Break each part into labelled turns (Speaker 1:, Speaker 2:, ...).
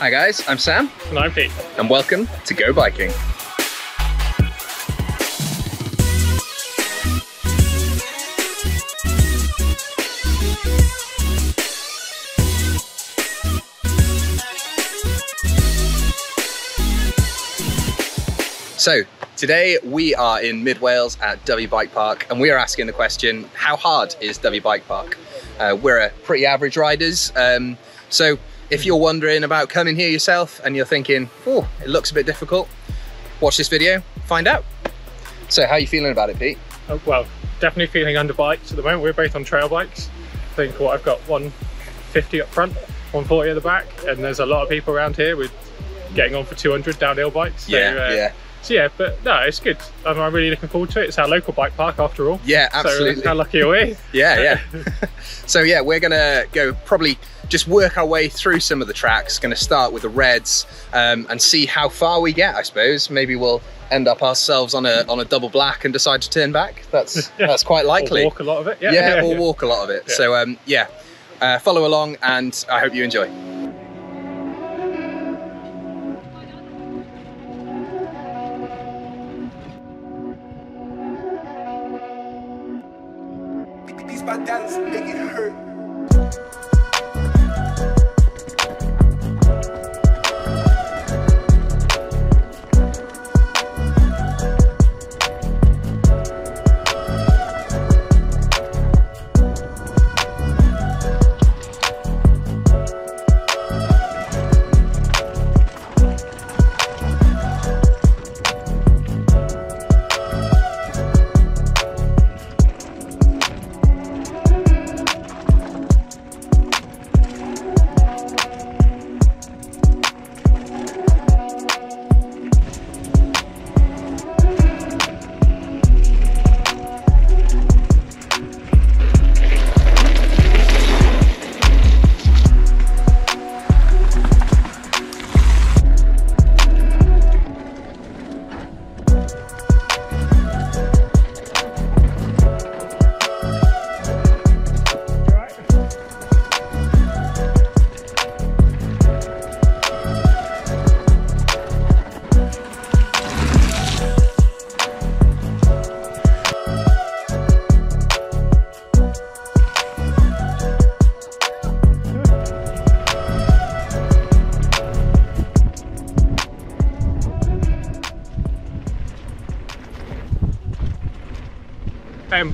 Speaker 1: Hi guys, I'm Sam.
Speaker 2: And I'm Pete.
Speaker 1: And welcome to Go Biking. So, today we are in mid Wales at Dyfi Bike Park and we are asking the question, how hard is Dyfi Bike Park? We're a pretty average riders, so if you're wondering about coming here yourself and you're thinking, oh, it looks a bit difficult, watch this video, find out. So how are you feeling about it, Pete?
Speaker 2: Well, definitely feeling under bikes at the moment. We're both on trail bikes. I think I've got 150 up front, 140 at the back, and there's a lot of people around here with getting on for 200 downhill bikes. So, So yeah, but no, it's good. I'm really looking forward to it. It's our local bike park after all.
Speaker 1: Yeah, absolutely.
Speaker 2: So how lucky are we?
Speaker 1: Yeah. So yeah, we're gonna go probably just work our way through some of the tracks. Gonna start with the reds and see how far we get, I suppose. Maybe we'll end up ourselves on a double black and decide to turn back. That's quite likely.
Speaker 2: Or walk a lot of it.
Speaker 1: Or walk a lot of it. Yeah. So follow along and I hope you enjoy.
Speaker 3: My dad's make it hurt.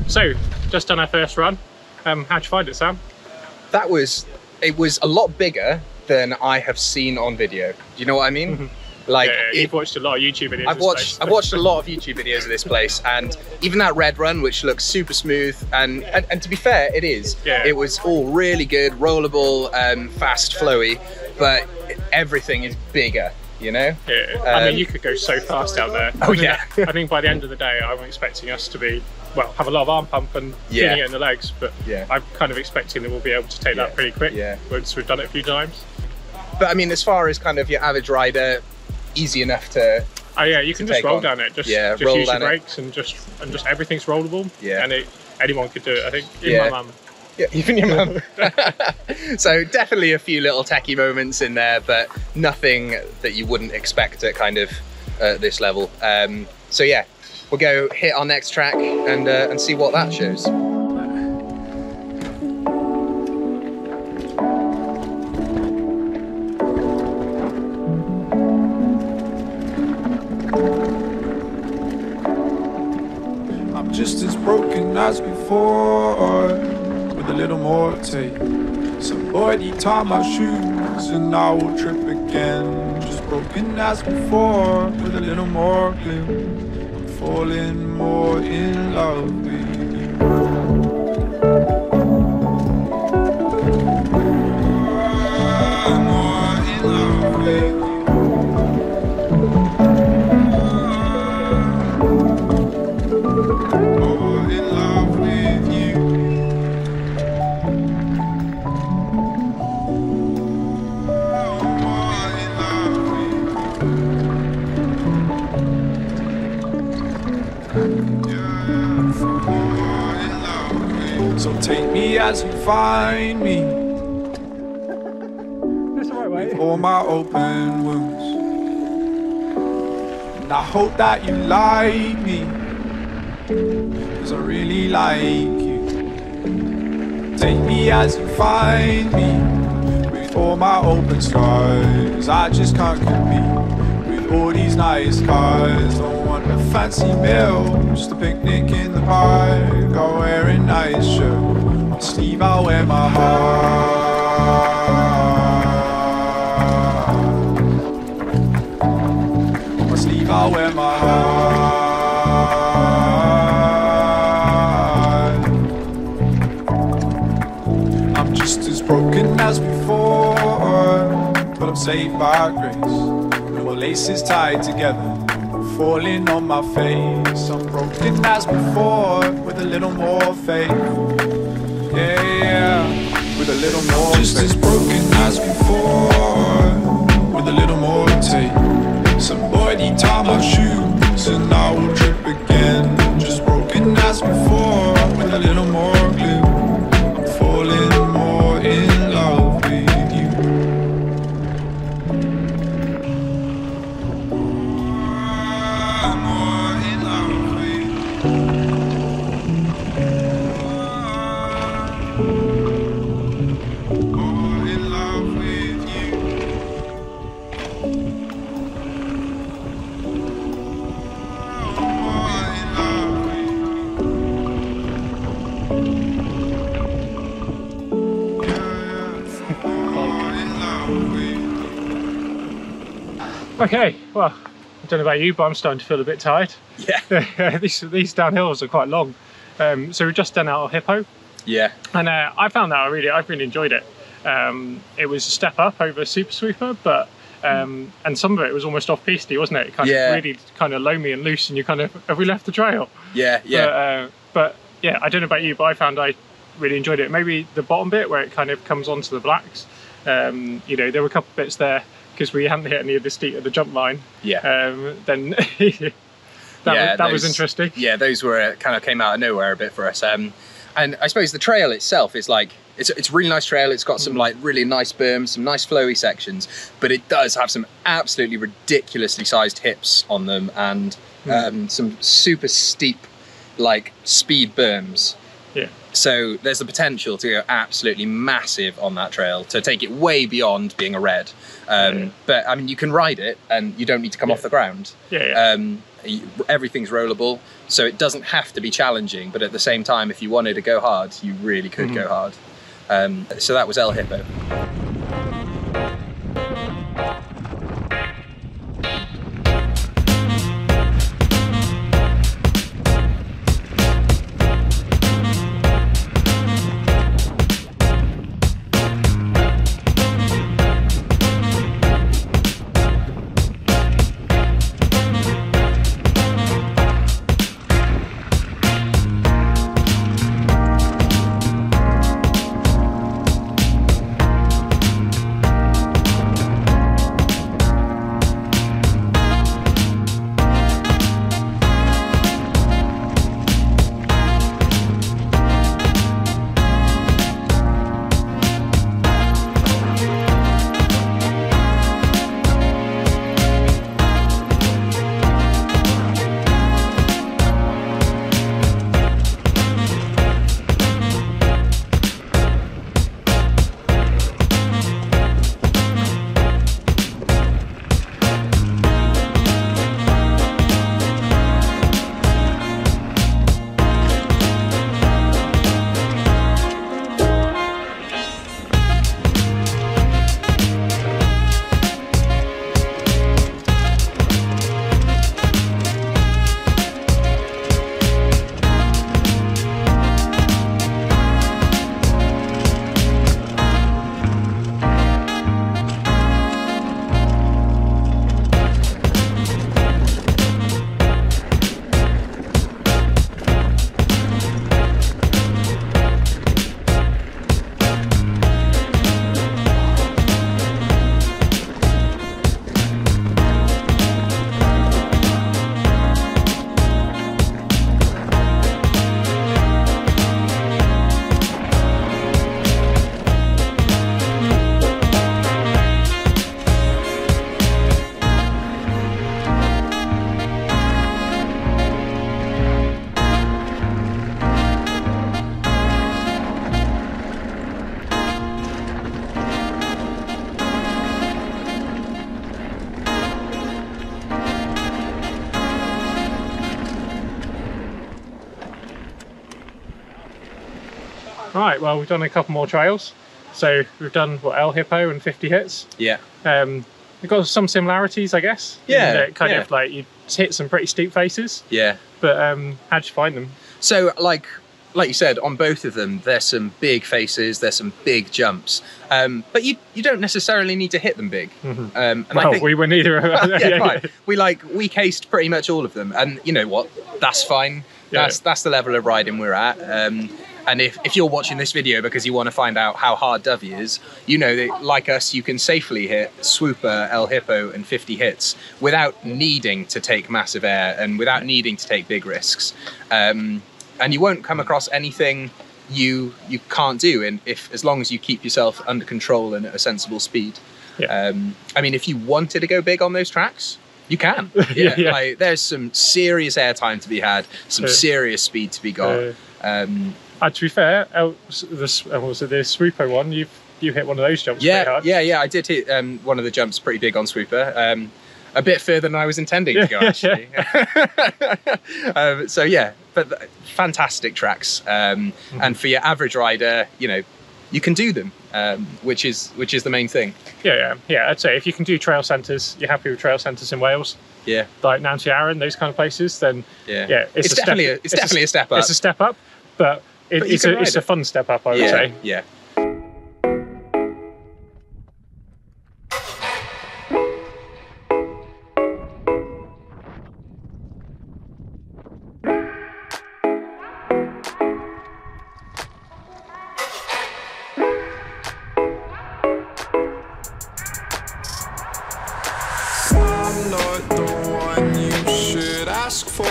Speaker 2: So, just done our first run. How'd you find it, Sam?
Speaker 1: It was a lot bigger than I have seen on video. Do you know what I mean? Like,
Speaker 2: you've watched a lot of YouTube videos.
Speaker 1: I've watched a lot of YouTube videos of this place, and even that red run, which looks super smooth, and to be fair, it is.
Speaker 2: Yeah.
Speaker 1: It was all really good, rollable, fast, flowy, but everything is bigger. You know?
Speaker 2: Yeah. I mean, you could go so fast down there.
Speaker 1: I
Speaker 2: think by the end of the day, I'm expecting us to be, have a lot of arm pump and feeling it in the legs, but I'm kind of expecting that we'll be able to take that pretty quick once we've done it a few times.
Speaker 1: But I mean, as far as kind of your average rider, easy enough to
Speaker 2: you can just roll down it, just use your brakes and just everything's rollable. And anyone could do it, I think, even my mum.
Speaker 1: Yeah, even your mum. So definitely a few little techie moments in there, but nothing that you wouldn't expect at kind of this level. So yeah, we'll go hit our next track and see what that shows.
Speaker 3: I'm just as broken as before, with a little more tape. Somebody tie my shoes and I will trip again. Just broken as before, with a little more glue. I'm falling more in love with you. More in love with you. So take me as you find me.
Speaker 2: That's the right way.
Speaker 3: with all my open wounds. And I hope that you like me, 'cause I really like you. Take me as you find me, with all my open scars. I just can't compete with all these nice cars. Don't want a fancy meal, just a picnic in the park. I'll wear a nice shirt, on my sleeve I'll wear my heart. On my sleeve I'll wear my heart. I'm just as broken as before, but I'm saved by grace. No laces tied together, falling on my face. I'm broken as before, with a little more faith. Yeah, yeah, with a little more. Just as broken as before, with a little more take. Somebody tie my shoes and I will trip again. Just broken as before, with a little more glue. I'm falling more in love with you. More in love with you. More in love with you. More in love with you. More in love with you.
Speaker 2: Okay, well, I don't know about you, but I'm starting to feel a bit tired.
Speaker 1: Yeah.
Speaker 2: These downhills are quite long. So we've just done our Hippo,
Speaker 1: Yeah.
Speaker 2: and I found that I've really enjoyed it. It was a step up over Super Swooper, but and some of it was almost off-piste, wasn't it? Kind of really kind of loamy and loose, and you kind of, have we left the trail?
Speaker 1: Yeah, yeah.
Speaker 2: But yeah, I don't know about you, but I found I really enjoyed it. Maybe the bottom bit where it kind of comes onto the blacks. You know, there were a couple of bits there because we hadn't hit any of the steep of the jump line.
Speaker 1: Yeah.
Speaker 2: Then that was interesting.
Speaker 1: Yeah, those were kind of came out of nowhere a bit for us. And I suppose the trail itself is like, it's a really nice trail. It's got some like really nice berms, some nice flowy sections, but it does have some absolutely ridiculously sized hips on them and some super steep like speed berms.
Speaker 2: Yeah.
Speaker 1: So there's the potential to go absolutely massive on that trail, to take it way beyond being a red. But I mean, you can ride it and you don't need to come off the ground. Everything's rollable, so it doesn't have to be challenging, but at the same time, if you wanted to go hard, you really could go hard. So that was El Hippo.
Speaker 2: Right, well, we've done a couple more trails. So we've done, what, El Hippo and 50 hits.
Speaker 1: Yeah.
Speaker 2: We've got some similarities, I guess.
Speaker 1: Yeah.
Speaker 2: It kind of like, you hit some pretty steep faces.
Speaker 1: Yeah.
Speaker 2: But how'd you find them?
Speaker 1: So, like you said, on both of them, there's some big faces, there's some big jumps, but you don't necessarily need to hit them big. And
Speaker 2: well,
Speaker 1: I think,
Speaker 2: we were neither of us.
Speaker 1: yeah, right. We cased pretty much all of them, and you know what? That's fine. That's the level of riding we're at. And if you're watching this video because you want to find out how hard Dyfi is, you know that, like us, you can safely hit swooper, El Hippo and 50 hits without needing to take massive air and without needing to take big risks. And you won't come across anything you can't do as long as you keep yourself under control and at a sensible speed. I mean, if you wanted to go big on those tracks, you can. Like, there's some serious air time to be had, some serious speed to be got.
Speaker 2: To be fair, the swooper one, you hit one of those jumps pretty hard.
Speaker 1: Yeah, I did hit one of the jumps pretty big on swooper. A bit further than I was intending to go, actually. So yeah, but fantastic tracks. And for your average rider, you know, you can do them, which is the main thing. Yeah.
Speaker 2: I'd say if you can do trail centres, you're happy with trail centres in Wales. Yeah. Like Nanty Arran, those kind of places, then it's definitely a step up. It's a step up, but it's a fun step up, I would say.
Speaker 1: Yeah.
Speaker 3: I'm not the one you should ask for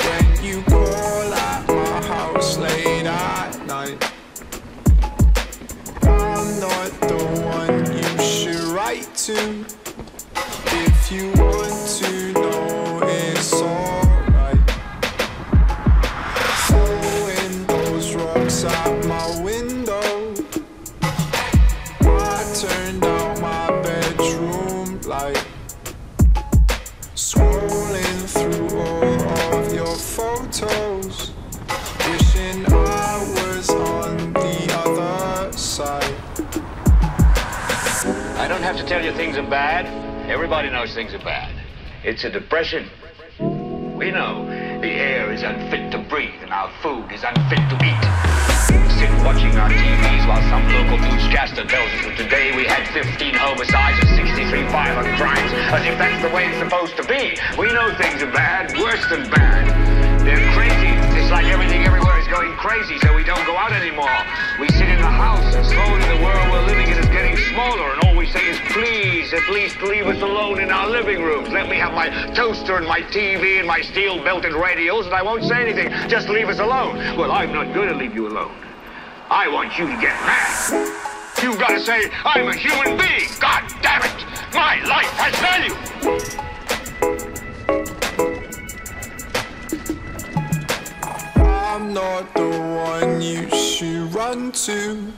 Speaker 3: when you call at my house late at night. I'm not the one you should write to if you want to know it's alright. Throwing those rocks at my window, I turned out my bedroom light, scrolling through all of your photos, wishing I was on the other side.
Speaker 4: I don't have to tell you things are bad. Everybody knows things are bad. It's a depression. We know the air is unfit to breathe and our food is unfit to eat. Sit watching our TVs while some local newscaster tells us that today we had 15 homicides and 63 violent crimes, as if that's the way it's supposed to be. We know things are bad, worse than bad. They're crazy. It's like everything everywhere is going crazy, so we don't go out anymore. We sit in the house, and slowly the world we're living in is getting smaller, and all we say is, please, at least leave us alone in our living rooms. Let me have my toaster and my TV and my steel-belted radios, and I won't say anything. Just leave us alone. Well, I'm not going to leave you alone. I want you to get mad. You've got to say, I'm a human being. God damn it. My life has value.
Speaker 3: I'm not the one you should run to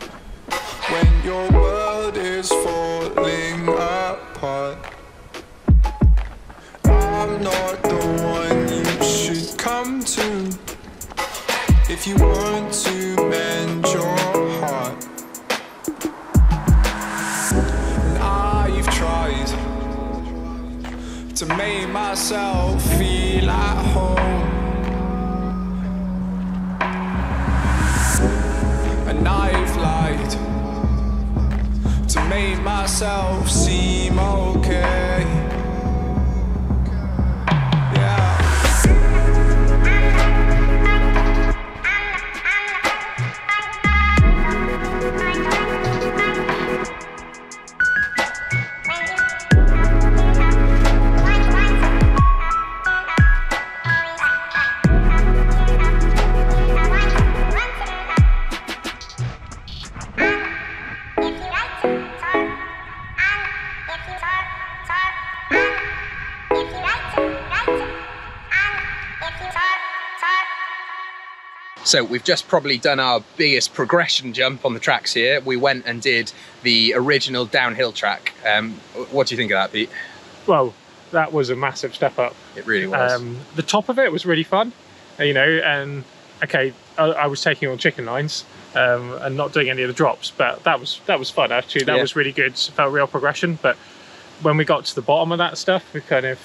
Speaker 3: when your world is falling apart. I'm not the one you should come to if you want to mend your heart. And I've tried to make myself feel at home, and I've lied to make myself seem okay. Yeah.
Speaker 1: So we've just probably done our biggest progression jump on the tracks here. We went and did the original downhill track. What do you think of that, Pete?
Speaker 2: Well, that was a massive step up.
Speaker 1: It really was.
Speaker 2: The top of it was really fun, you know, and okay, I was taking on chicken lines, and not doing any of the drops. But that was fun actually. That was really good. Felt real progression. But when we got to the bottom of that stuff, we kind of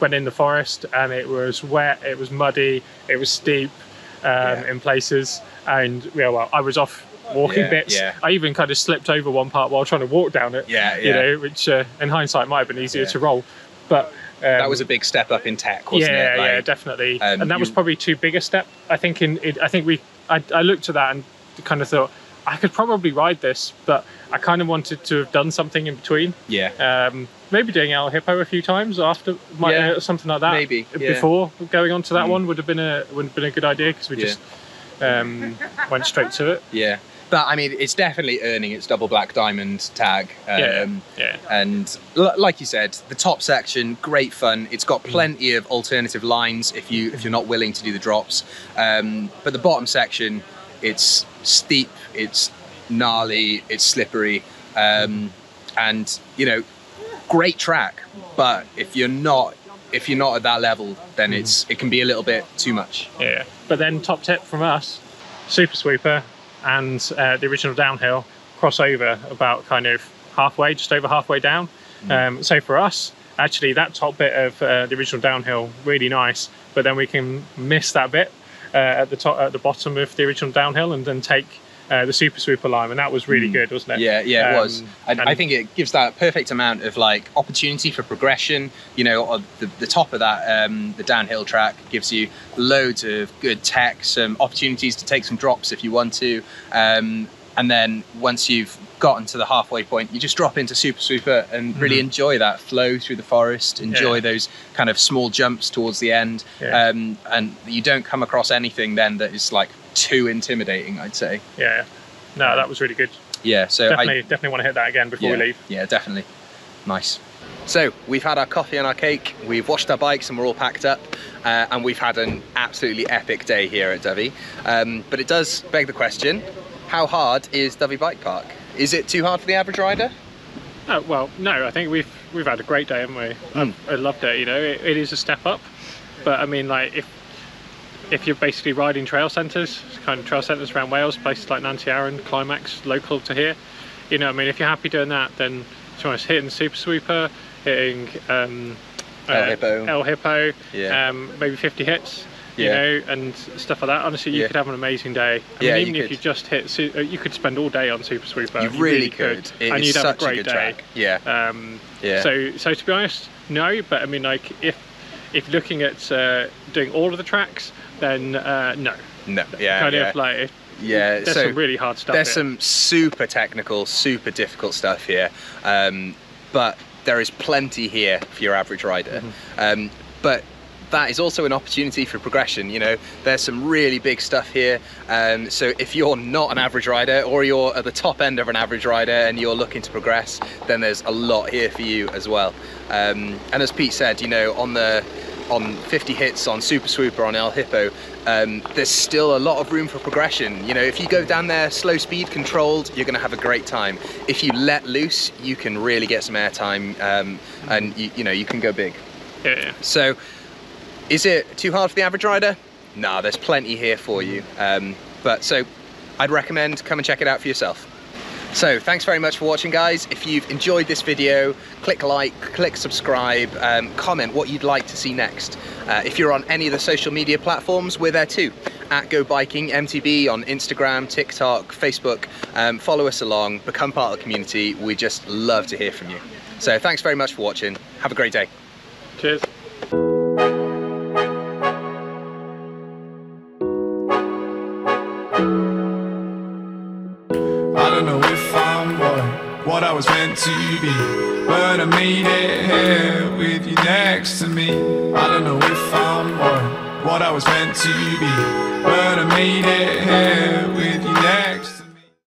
Speaker 2: went in the forest, and it was wet, it was muddy, it was steep in places, and well, I was off walking bits. I even kind of slipped over one part while trying to walk down it. You know, which in hindsight might have been easier to roll, but that
Speaker 1: was a big step up in tech, wasn't it?
Speaker 2: Yeah, definitely. And that was probably too big a step. I think I looked at that and kind of thought I could probably ride this, but I kind of wanted to have done something in between. Maybe doing El Hippo a few times after, something like that.
Speaker 1: Maybe
Speaker 2: before going on to that one would have been a good idea, because we just went straight to it.
Speaker 1: But I mean, it's definitely earning its double black diamond tag. And like you said, the top section, great fun. It's got plenty of alternative lines if you're not willing to do the drops. But the bottom section, it's steep, it's gnarly, it's slippery, and you know, great track. But if you're not at that level, then it can be a little bit too much.
Speaker 2: But then top tip from us: super swooper and the original downhill cross over about kind of halfway, just over halfway down. So for us, actually, that top bit of the original downhill, really nice, but then we can miss that bit at the bottom of the original downhill, and then take the super swooper line, and that was really good, wasn't it?
Speaker 1: It was. And I think it gives that perfect amount of like opportunity for progression. You know, the top of that, the downhill track gives you loads of good tech, some opportunities to take some drops if you want to, and then once you've gotten to the halfway point, you just drop into super swooper and really enjoy that flow through the forest, enjoy those kind of small jumps towards the end, and you don't come across anything then that is like too intimidating, I'd say.
Speaker 2: No, that was really good.
Speaker 1: So
Speaker 2: definitely want to hit that again before we leave.
Speaker 1: Definitely. Nice. So we've had our coffee and our cake, we've washed our bikes, and we're all packed up, and we've had an absolutely epic day here at Dyfi. But it does beg the question, how hard is Dyfi Bike Park? Is it too hard for the average rider?
Speaker 2: Oh, well, no, I think we've had a great day, haven't we? I loved it. You know, it is a step up, but I mean, like, if you're basically riding trail centres, kind of trail centres around Wales, places like Nanty Arran, Climax, local to here, you know, I mean, if you're happy doing that, then to be honest, hitting Super Swooper, hitting El Hippo, maybe 50 hits, you know, and stuff like that. Honestly, you could have an amazing day. I mean, even if you just hit, you could spend all day on Super Swooper.
Speaker 1: You really could.
Speaker 2: And you'd have a great day.
Speaker 1: Track.
Speaker 2: So to be honest, no. But I mean, like, if looking at doing all of the tracks, then no. There's some really hard stuff.
Speaker 1: There's some super technical, super difficult stuff here, but there is plenty here for your average rider. But that is also an opportunity for progression. You know, there's some really big stuff here. So if you're not an average rider, or you're at the top end of an average rider and you're looking to progress, then there's a lot here for you as well. And as Pete said, you know, on 50 hits on Super Swooper, on El Hippo, there's still a lot of room for progression. You know, if you go down there slow speed controlled, you're going to have a great time. If you let loose, you can really get some airtime, and you know, you can go big. So is it too hard for the average rider? Nah, there's plenty here for you. But so I'd recommend come and check it out for yourself. So thanks very much for watching, guys. If you've enjoyed this video, click like, click subscribe, comment what you'd like to see next. If you're on any of the social media platforms, we're there too. At Go Biking MTB on Instagram, TikTok, Facebook. Follow us along, become part of the community. We just love to hear from you. So thanks very much for watching. Have a great day.
Speaker 2: Cheers.
Speaker 3: I don't know if I'm what I was meant to be, but I made it here with you next to me. I don't know if I'm what I was meant to be, but I made it here with you next